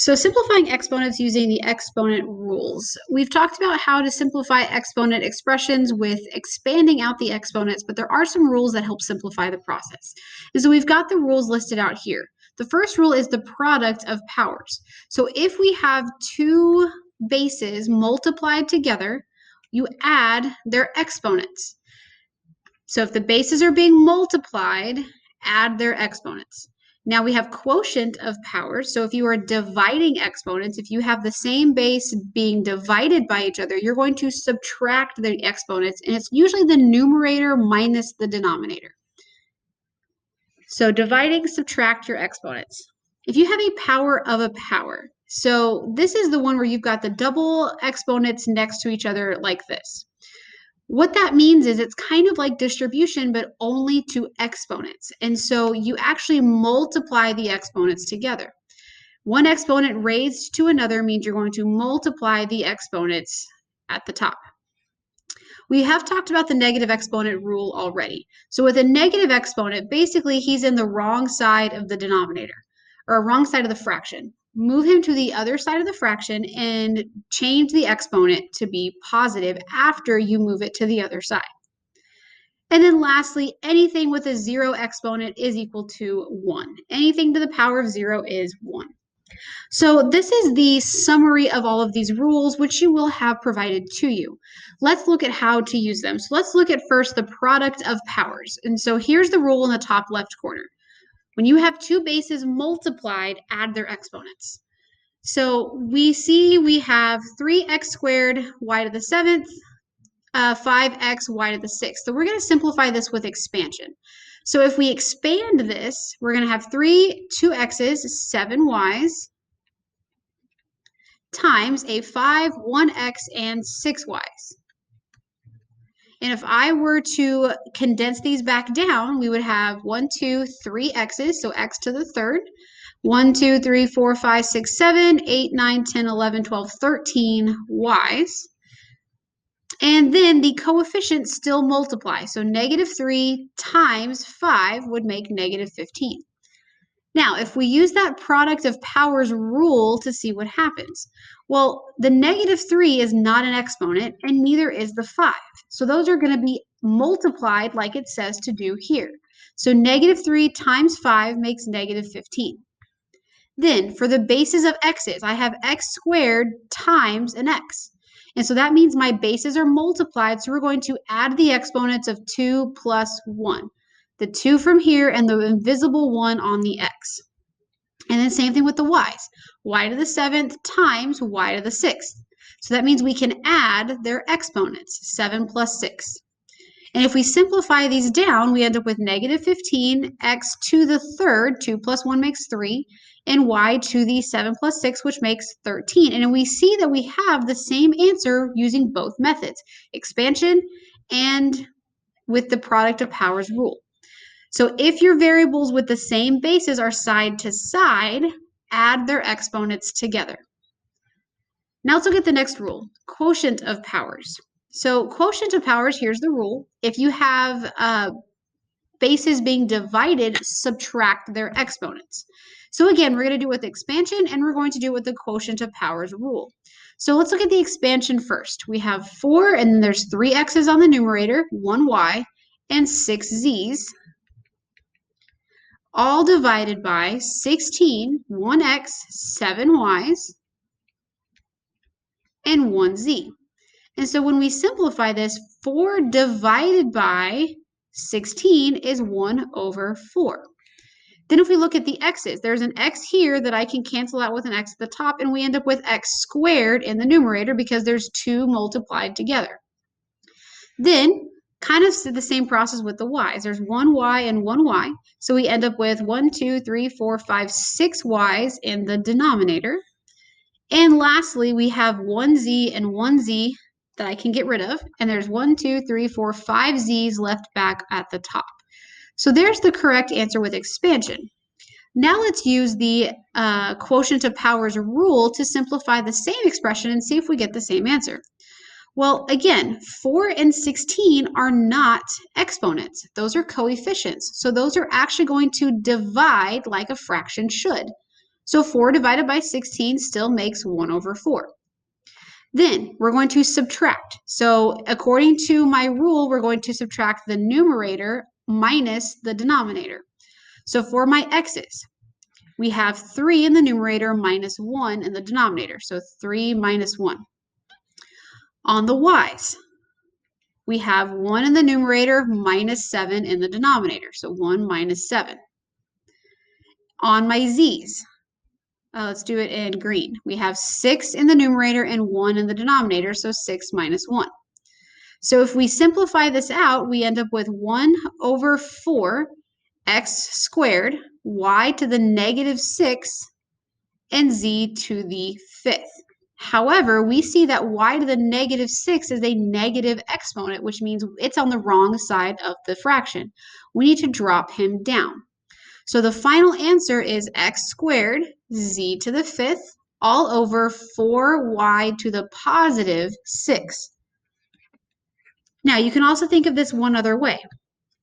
So simplifying exponents using the exponent rules. We've talked about how to simplify exponent expressions with expanding out the exponents, but there are some rules that help simplify the process. And so we've got the rules listed out here. The first rule is the product of powers. So if we have two bases multiplied together, you add their exponents. So if the bases are being multiplied, add their exponents. Now we have quotient of powers. So if you are dividing exponents, if you have the same base being divided by each other, you're going to subtract the exponents, and it's usually the numerator minus the denominator. So dividing, subtract your exponents. If you have a power of a power, so this is the one where you've got the double exponents next to each other like this. What that means is it's kind of like distribution, but only to exponents. And so you actually multiply the exponents together. One exponent raised to another means you're going to multiply the exponents at the top. We have talked about the negative exponent rule already. So with a negative exponent, basically he's in the wrong side of the denominator, or wrong side of the fraction. Move him to the other side of the fraction and change the exponent to be positive after you move it to the other side. And then lastly, anything with a zero exponent is equal to 1. Anything to the power of 0 is 1. So this is the summary of all of these rules, which you will have provided to you. Let's look at how to use them. So let's look at first the product of powers. And so here's the rule in the top left corner. When you have two bases multiplied, add their exponents. So we see we have 3x squared y to the 7th, 5x y to the 6th. So we're going to simplify this with expansion. So if we expand this, we're going to have 2x's, 7y's, times a 5, 1x, and 6y's. And if I were to condense these back down, we would have 1, 2, 3 x's, so x to the third. 1, 2, 3, 4, 5, 6, 7, 8, 9, 10, 11, 12, 13 y's. And then the coefficients still multiply. So -3 times 5 would make -15. Now, if we use that product of powers rule to see what happens, well, the -3 is not an exponent, and neither is the 5. So those are going to be multiplied like it says to do here. So -3 times 5 makes -15. Then, for the bases of x's, I have x squared times an x. And so that means my bases are multiplied, so we're going to add the exponents of 2 plus 1. The 2 from here and the invisible 1 on the x. And then same thing with the y's. Y to the 7th times y to the 6th. So that means we can add their exponents, 7 plus 6. And if we simplify these down, we end up with -15, x to the third, 2 plus 1 makes 3, and y to the 7 plus 6, which makes 13. And we see that we have the same answer using both methods, expansion and with the product of powers rule. So if your variables with the same bases are side to side, add their exponents together. Now let's look at the next rule, quotient of powers. So quotient of powers, here's the rule. If you have bases being divided, subtract their exponents. So again, we're going to do it with expansion, and we're going to do it with the quotient of powers rule. So let's look at the expansion first. We have 4, and then there's 3 x's on the numerator, 1 y, and 6 z's, all divided by 16, 1x, 7 y's, and 1 z. And so when we simplify this, 4 divided by 16 is 1 over 4. Then if we look at the x's, there's an x here that I can cancel out with an x at the top, and we end up with x squared in the numerator because there's 2 multiplied together. Then, kind of the same process with the y's. There's 1 y and 1 y, so we end up with 1, 2, 3, 4, 5, 6 y's in the denominator. And lastly, we have 1 z and 1 z that I can get rid of, and there's 1, 2, 3, 4, 5 z's left back at the top. So there's the correct answer with expansion. Now let's use the quotient of powers rule to simplify the same expression and see if we get the same answer. Well, again, 4 and 16 are not exponents. Those are coefficients. So those are actually going to divide like a fraction should. So 4 divided by 16 still makes 1 over 4. Then we're going to subtract. So according to my rule, we're going to subtract the numerator minus the denominator. So for my x's, we have 3 in the numerator minus 1 in the denominator. So 3 minus 1. On the y's, we have 1 in the numerator minus 7 in the denominator. So 1 minus 7. On my z's, let's do it in green. We have 6 in the numerator and 1 in the denominator, so 6 minus 1. So if we simplify this out, we end up with 1 over 4 x squared, y to the negative 6, and z to the 5th. However, we see that y to the negative 6 is a negative exponent, which means it's on the wrong side of the fraction. We need to drop him down. So the final answer is x squared, z to the 5th, all over 4y to the positive 6. Now, you can also think of this one other way.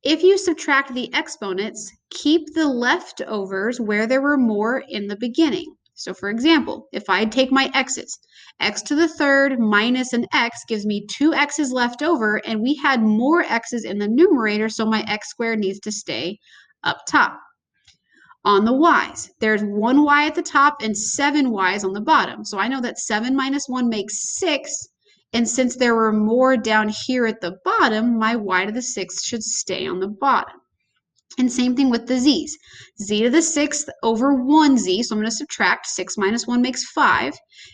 If you subtract the exponents, keep the leftovers where there were more in the beginning. So for example, if I take my x's, x to the 3rd minus an x gives me 2 x's left over, and we had more x's in the numerator, so my x squared needs to stay up top. On the y's, there's 1 y at the top and 7 y's on the bottom. So I know that 7 minus 1 makes 6. And since there were more down here at the bottom, my y to the 6th should stay on the bottom. And same thing with the z's. Z to the 6th over 1z, so I'm going to subtract. 6 minus 1 makes 5.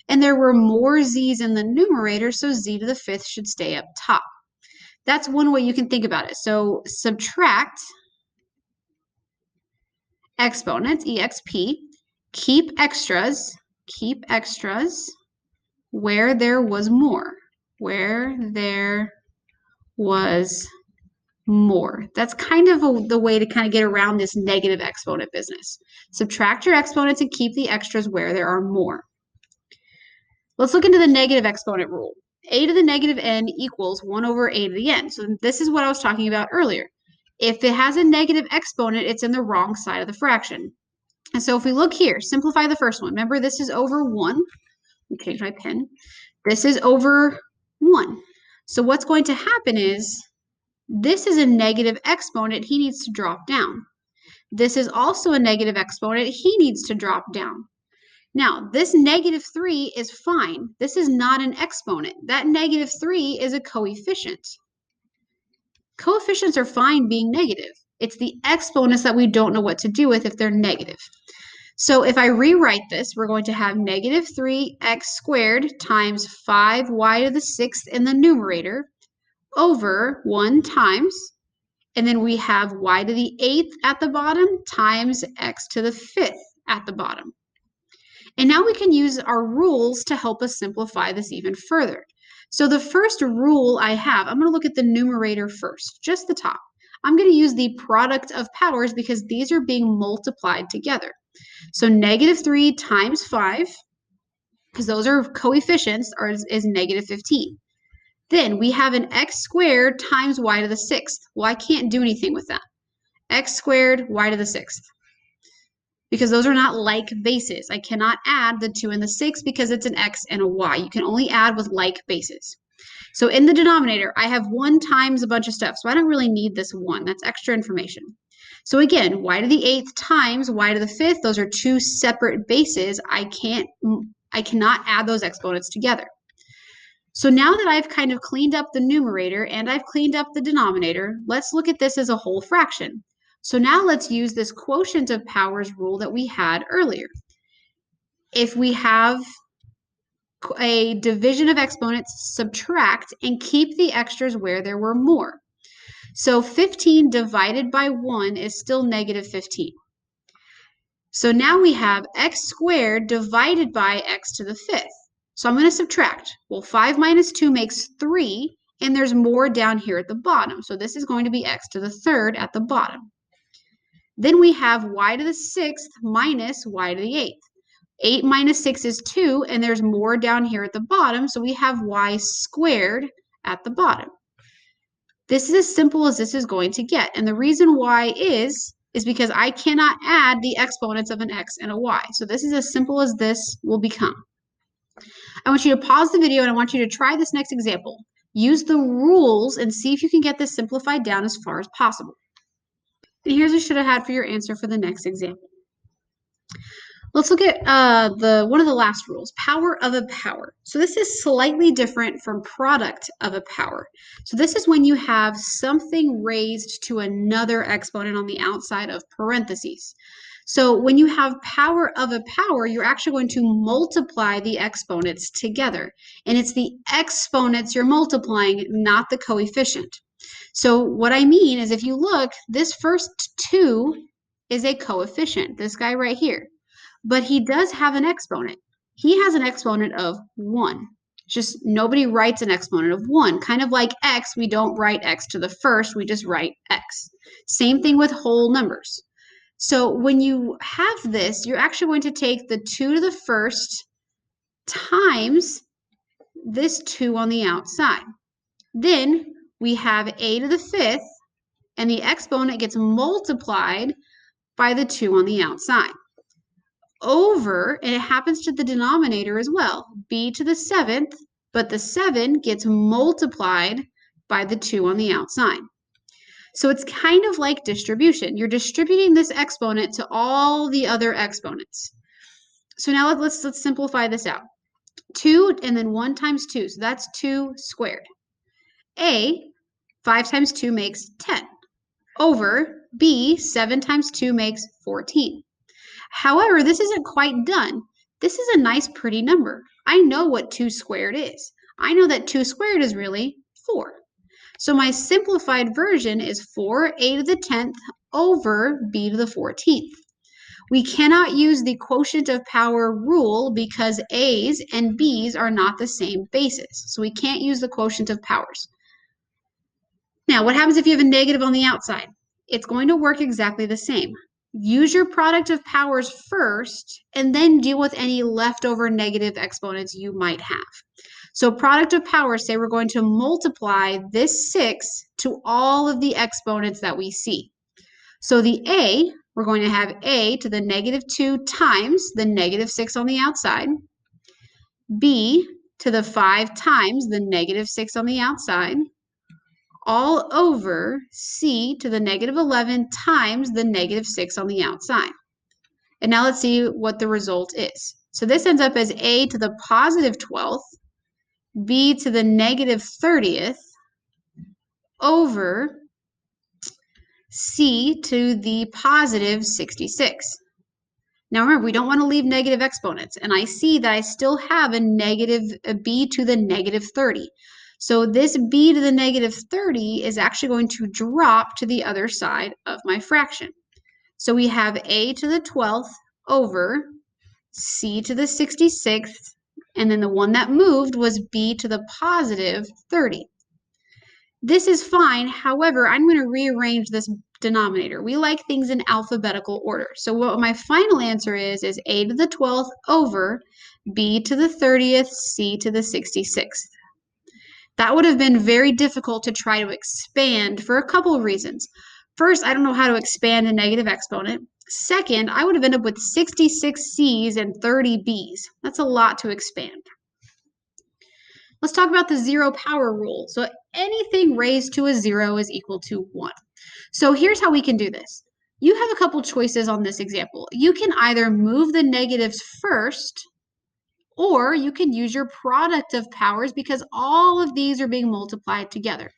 And there were more z's in the numerator, so z to the 5th should stay up top. That's one way you can think about it. So subtract exponents, exp, keep extras where there was more, That's kind of the way to kind of get around this negative exponent business. Subtract your exponents and keep the extras where there are more. Let's look into the negative exponent rule. A to the negative n equals 1 over a to the n. So this is what I was talking about earlier. If it has a negative exponent, it's in the wrong side of the fraction. And so if we look here, simplify the first one. Remember, this is over 1. Let me change my pen. This is over 1. So what's going to happen is this is a negative exponent. He needs to drop down. This is also a negative exponent. He needs to drop down. Now, this negative 3 is fine. This is not an exponent. That negative 3 is a coefficient. Coefficients are fine being negative. It's the exponents that we don't know what to do with if they're negative. So if I rewrite this, we're going to have negative 3x squared times 5y to the 6th in the numerator over 1 times, and then we have y to the 8th at the bottom times x to the 5th at the bottom. And now we can use our rules to help us simplify this even further. So the first rule I have, I'm going to look at the numerator first, just the top. I'm going to use the product of powers because these are being multiplied together. So negative 3 times 5, because those are coefficients, is negative 15. Then we have an x squared times y to the 6th. Well, I can't do anything with that. X squared, y to the 6th. Because those are not like bases. I cannot add the 2 and the 6 because it's an x and a y. You can only add with like bases. So in the denominator, I have 1 times a bunch of stuff. So I don't really need this 1. That's extra information. So again, y to the 8th times y to the 5th, those are 2 separate bases. I cannot add those exponents together. So now that I've kind of cleaned up the numerator and I've cleaned up the denominator, let's look at this as a whole fraction. So now let's use this quotient of powers rule that we had earlier. If we have a division of exponents, subtract and keep the extras where there were more. So 15 divided by 1 is still negative 15. So now we have x squared divided by x to the 5th. So I'm going to subtract. Well, 5 minus 2 makes 3, and there's more down here at the bottom. So this is going to be x to the 3rd at the bottom. Then we have y to the 6th minus y to the 8th. 8 minus 6 is 2, and there's more down here at the bottom, so we have y squared at the bottom. This is as simple as this is going to get, and the reason why is is because I cannot add the exponents of an x and a y. So this is as simple as this will become. I want you to pause the video and I want you to try this next example. Use the rules and see if you can get this simplified down as far as possible. And here's what you should have had for your answer for the next example. Let's look at one of the last rules, power of a power. So this is slightly different from product of a power. So this is when you have something raised to another exponent on the outside of parentheses. So when you have power of a power, you're actually going to multiply the exponents together. And it's the exponents you're multiplying, not the coefficient. So what I mean is if you look, this first 2 is a coefficient, this guy right here. But he does have an exponent. He has an exponent of 1. Just nobody writes an exponent of 1. Kind of like x, we don't write x to the first, we just write x. Same thing with whole numbers. So when you have this, you're actually going to take the 2 to the first times this 2 on the outside. Then we have a to the fifth, and the exponent gets multiplied by the 2 on the outside. Over, and it happens to the denominator as well, b to the 7th, but the 7 gets multiplied by the 2 on the outside. So it's kind of like distribution. You're distributing this exponent to all the other exponents. So now let's simplify this out. 2 and then 1 times 2, so that's 2 squared. 5 times 2 makes 10. Over b, 7 times 2 makes 14. However, this isn't quite done. This is a nice, pretty number. I know what 2 squared is. I know that 2 squared is really 4. So my simplified version is 4a to the 10th over b to the 14th. We cannot use the quotient of power rule because a's and b's are not the same basis. So we can't use the quotient of powers. Now, what happens if you have a negative on the outside? It's going to work exactly the same. Use your product of powers first, and then deal with any leftover negative exponents you might have. So product of powers, say we're going to multiply this 6 to all of the exponents that we see. So the a, we're going to have a to the negative 2 times the negative 6 on the outside, b to the 5 times the negative 6 on the outside, all over c to the negative 11 times the negative 6 on the outside. And now let's see what the result is. So this ends up as a to the positive 12th, b to the negative 30th, over c to the positive 66. Now remember, we don't want to leave negative exponents, and I see that I still have a b to the negative 30. So this b to the negative 30 is actually going to drop to the other side of my fraction. So we have a to the 12th over c to the 66th, and then the one that moved was b to the positive 30. This is fine. However, I'm going to rearrange this denominator. We like things in alphabetical order. So what my final answer is a to the 12th over b to the 30th, c to the 66th. That would have been very difficult to try to expand for a couple of reasons. First, I don't know how to expand a negative exponent. Second, I would have ended up with 66 c's and 30 b's. That's a lot to expand. Let's talk about the zero power rule. So anything raised to a 0 is equal to 1. So here's how we can do this. You have a couple choices on this example. You can either move the negatives first, or you can use your product of powers because all of these are being multiplied together.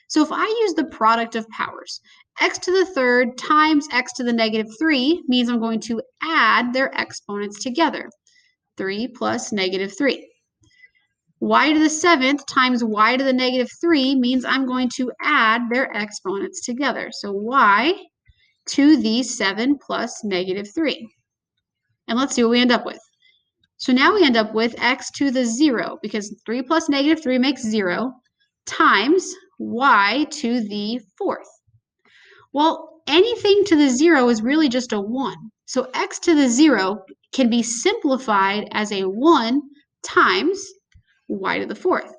So if I use the product of powers, x to the third times x to the negative 3 means I'm going to add their exponents together. 3 plus negative 3. Y to the 7th times y to the negative 3 means I'm going to add their exponents together. So y to the 7 plus negative 3. And let's see what we end up with. So now we end up with x to the 0, because 3 plus negative 3 makes 0, times y to the 4th. Well, anything to the 0 is really just a 1. So x to the 0 can be simplified as a 1 times y to the 4th.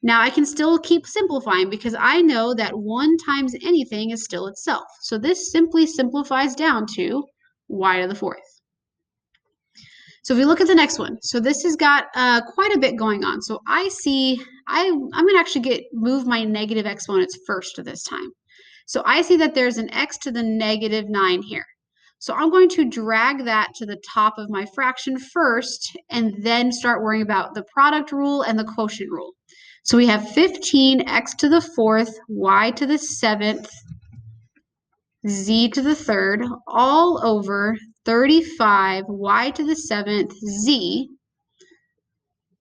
Now I can still keep simplifying because I know that 1 times anything is still itself. So this simply simplifies down to y to the 4th. So if we look at the next one, so this has got quite a bit going on. So I see, I'm going to actually move my negative exponents first this time. So I see that there's an x to the negative 9 here. So I'm going to drag that to the top of my fraction first and then start worrying about the product rule and the quotient rule. So we have 15 x to the 4th, y to the 7th, z to the 3rd, all over 35 y to the 7th, z.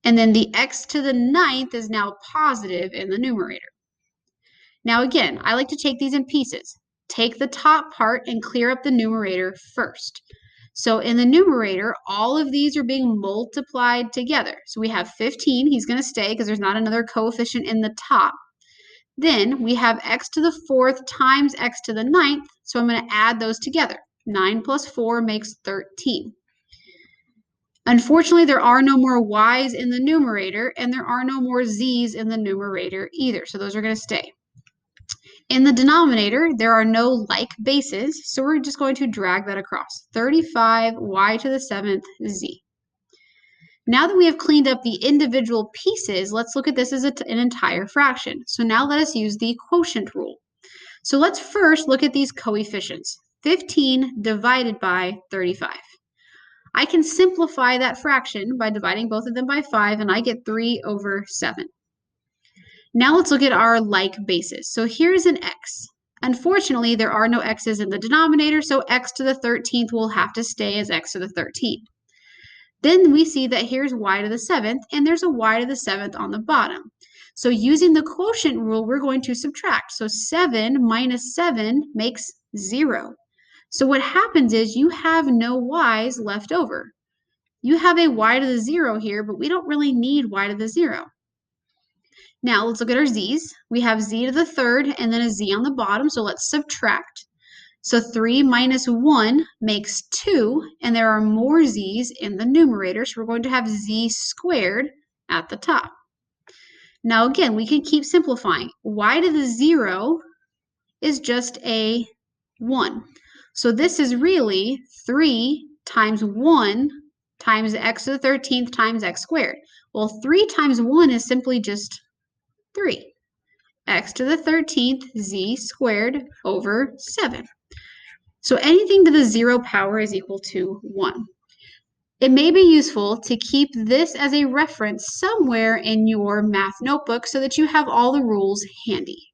And then the x to the 9th is now positive in the numerator. Now again, I like to take these in pieces. Take the top part and clear up the numerator first. So in the numerator, all of these are being multiplied together. So we have 15, he's going to stay because there's not another coefficient in the top. Then we have x to the 4th times x to the 9th, so I'm going to add those together. 9 plus 4 makes 13. Unfortunately, there are no more y's in the numerator, and there are no more z's in the numerator either, so those are going to stay. In the denominator, there are no like bases, so we're just going to drag that across. 35 y to the 7th z. Now that we have cleaned up the individual pieces, let's look at this as an entire fraction. So now let us use the quotient rule. So let's first look at these coefficients. 15 divided by 35. I can simplify that fraction by dividing both of them by 5, and I get 3 over 7. Now let's look at our like bases. So here's an x. Unfortunately, there are no x's in the denominator, so x to the 13th will have to stay as x to the 13th. Then we see that here's y to the 7th, and there's a y to the 7th on the bottom. So using the quotient rule, we're going to subtract. So 7 minus 7 makes 0. So what happens is you have no y's left over. You have a y to the 0 here, but we don't really need y to the 0. Now let's look at our z's. We have z to the 3rd and then a z on the bottom, so let's subtract. So 3 minus 1 makes 2, and there are more z's in the numerator, so we're going to have z squared at the top. Now again, we can keep simplifying. Y to the 0 is just a 1. So this is really 3 times 1 times x to the 13th times x squared. Well, 3 times 1 is simply just 3. X to the 13th z squared over 7. So anything to the 0 power is equal to 1. It may be useful to keep this as a reference somewhere in your math notebook so that you have all the rules handy.